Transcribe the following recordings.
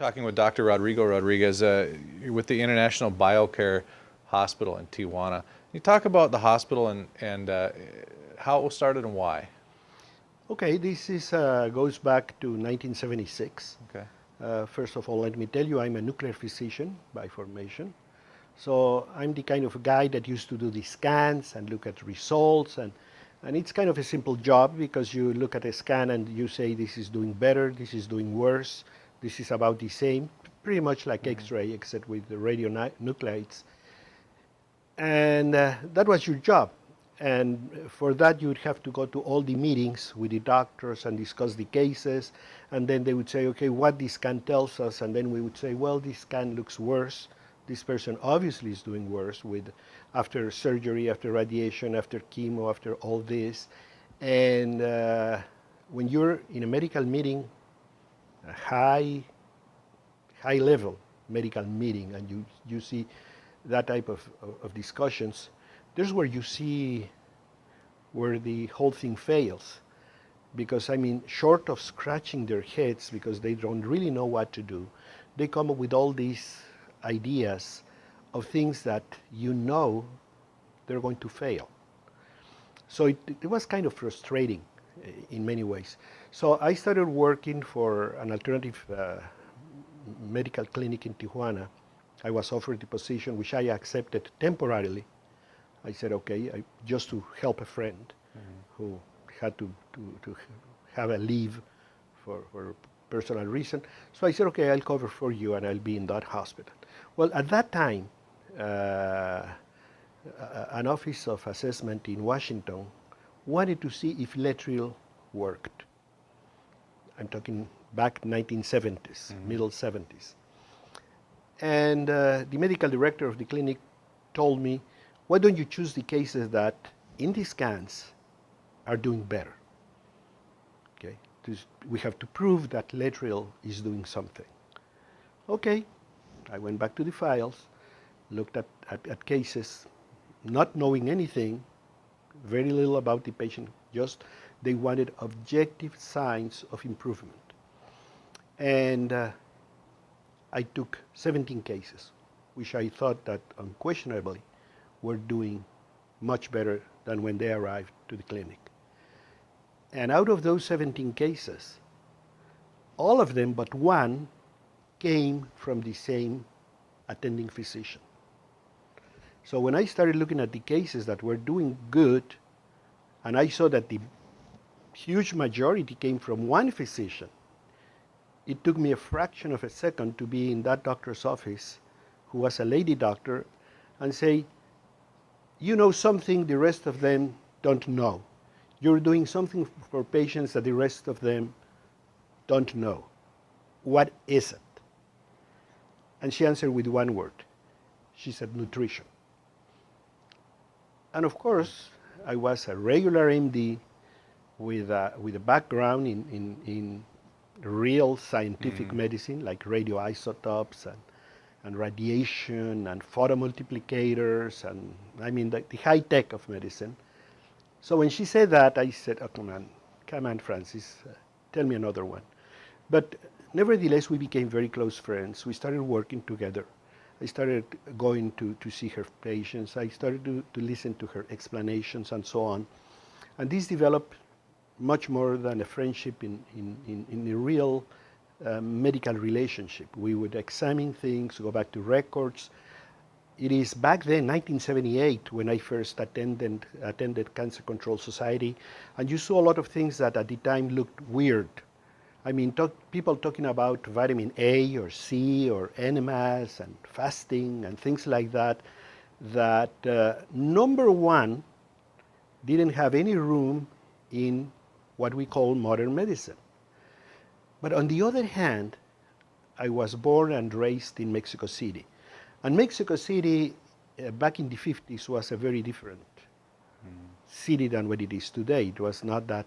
Talking with Dr. Rodrigo Rodriguez with the International BioCare Hospital in Tijuana. Can you talk about the hospital and how it was started and why? Okay, this is goes back to 1976. Okay. First of all, let me tell you, I'm a nuclear physician by formation. So I'm the kind of guy that used to do the scans and look at results. And it's kind of a simple job because you look at a scan and you say this is doing better, this is doing worse, this is about the same, pretty much like X-ray except with the radionuclides. And that was your job. And for that, you would have to go to all the meetings with the doctors and discuss the cases. And then they would say, okay, what this scan tells us. And then we would say, well, this scan looks worse. This person obviously is doing worse with after surgery, after radiation, after chemo, after all this. And when you're in a medical meeting, a high level medical meeting, and you see that type of discussions, there's where you see where the whole thing fails. Because, I mean, short of scratching their heads because they don't really know what to do, they come up with all these ideas of things that you know they're going to fail. So it was kind of frustrating in many ways. So I started working for an alternative medical clinic in Tijuana. I was offered the position, which I accepted temporarily. I said, okay, just to help a friend who had to have a leave for personal reason. So I said, okay, I'll cover for you and I'll be in that hospital. Well, at that time, an office of assessment in Washington wanted to see if Letril worked. I'm talking back 1970s, middle 70s. And the medical director of the clinic told me, why don't you choose the cases that in the scans are doing better? Okay, we have to prove that Letril is doing something. Okay, I went back to the files, looked at cases, not knowing anything, very little about the patient, just they wanted objective signs of improvement. And I took 17 cases, which I thought that unquestionably were doing much better than when they arrived to the clinic. And out of those 17 cases, all of them but one came from the same attending physician. So when I started looking at the cases that were doing good, and I saw that the huge majority came from one physician, it took me a fraction of a second to be in that doctor's office, who was a lady doctor, and say, you know something the rest of them don't know. You're doing something for patients that the rest of them don't know. What is it? And she answered with one word. She said, nutrition. And of course, I was a regular MD with a background in real scientific medicine, like radioisotopes and radiation and photomultiplicators, and I mean the high tech of medicine. So when she said that, I said, oh, come on, Francis, tell me another one. But nevertheless, we became very close friends. We started working together. I started going to see her patients. I started to listen to her explanations and so on. And this developed much more than a friendship in a real medical relationship. We would examine things, go back to records. It is back then, 1978, when I first attended Cancer Control Society, and you saw a lot of things that at the time looked weird. I mean, people talking about vitamin A or C or enemas and fasting and things like that, number one, didn't have any room in what we call modern medicine. But on the other hand, I was born and raised in Mexico City. And Mexico City, back in the 50s, was a very different city than what it is today. It was not that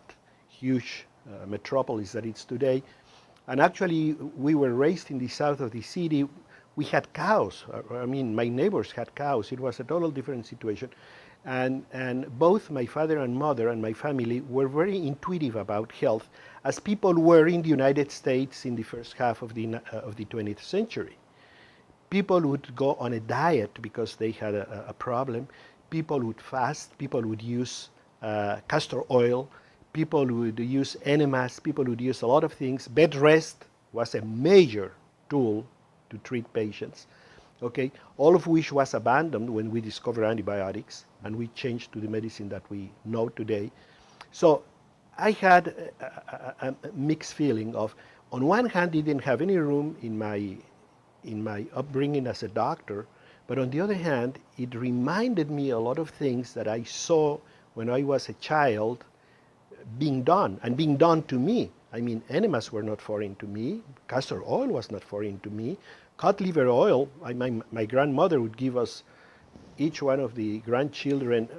huge metropolis that it's today. And actually, we were raised in the south of the city. We had cows. I mean, my neighbors had cows. It was a total different situation. And both my father and mother and my family were very intuitive about health. as people were in the United States in the first half of the 20th century. People would go on a diet because they had a problem. People would fast. People would use castor oil. People would use enemas. People would use a lot of things. Bed rest was a major tool to treat patients. Okay, all of which was abandoned when we discovered antibiotics and we changed to the medicine that we know today. So I had a mixed feeling of, on one hand, it didn't have any room in my upbringing as a doctor, but on the other hand, it reminded me a lot of things that I saw when I was a child being done, and being done to me. I mean, enemas were not foreign to me. Castor oil was not foreign to me. Cod liver oil, my grandmother would give us, each one of the grandchildren,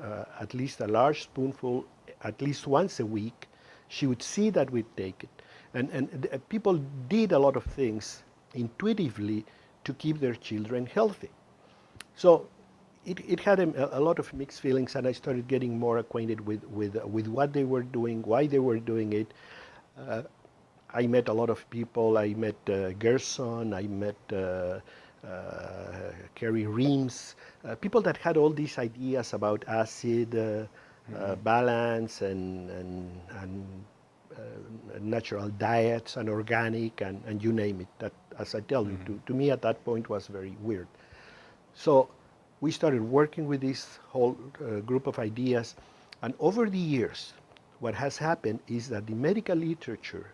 at least a large spoonful, at least once a week. She would see that we'd take it. And people did a lot of things intuitively to keep their children healthy. So it had a lot of mixed feelings, and I started getting more acquainted with what they were doing, why they were doing it. I met a lot of people. I met Gerson. I met Kerry Reams, people that had all these ideas about acid balance and natural diets and organic and you name it. That, as I tell you, to me at that point was very weird. So we started working with this whole group of ideas, and over the years, what has happened is that the medical literature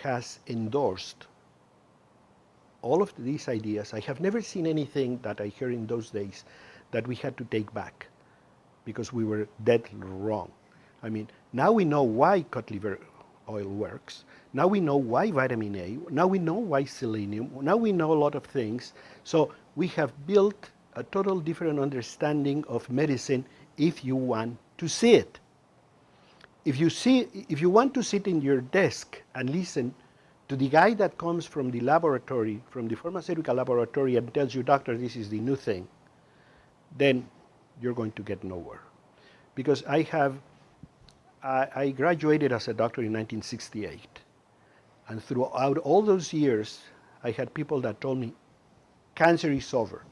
has endorsed all of these ideas. I have never seen anything that I heard in those days that we had to take back because we were dead wrong. I mean, now we know why cod liver oil works. Now we know why vitamin A. Now we know why selenium. Now we know a lot of things. So we have built a total different understanding of medicine if you want to see it. If you want to sit in your desk and listen to the guy that comes from the laboratory, from the pharmaceutical laboratory, and tells you, doctor, this is the new thing, then you're going to get nowhere. Because I graduated as a doctor in 1968. And throughout all those years, I had people that told me, cancer is over.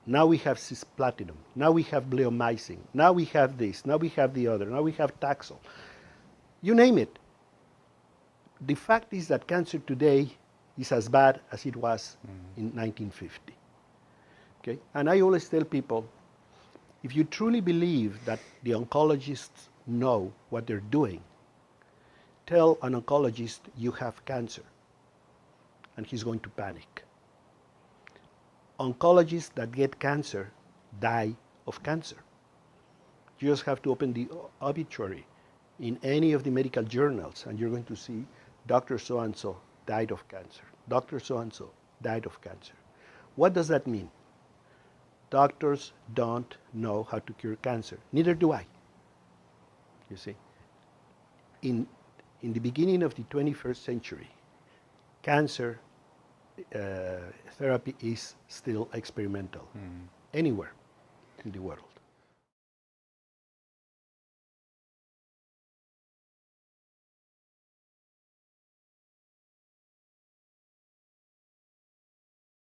Now we have cisplatinum. Now we have bleomycin. Now we have this. Now we have the other. Now we have Taxol. You name it. The fact is that cancer today is as bad as it was in 1950. Okay? And I always tell people, if you truly believe that the oncologists know what they're doing, tell an oncologist you have cancer, and he's going to panic. Oncologists that get cancer die of cancer. You just have to open the obituary in any of the medical journals, and you're going to see Dr. So-and-so died of cancer. Dr. So-and-so died of cancer. What does that mean? Doctors don't know how to cure cancer. Neither do I. You see, in the beginning of the 21st century, cancer therapy is still experimental anywhere in the world.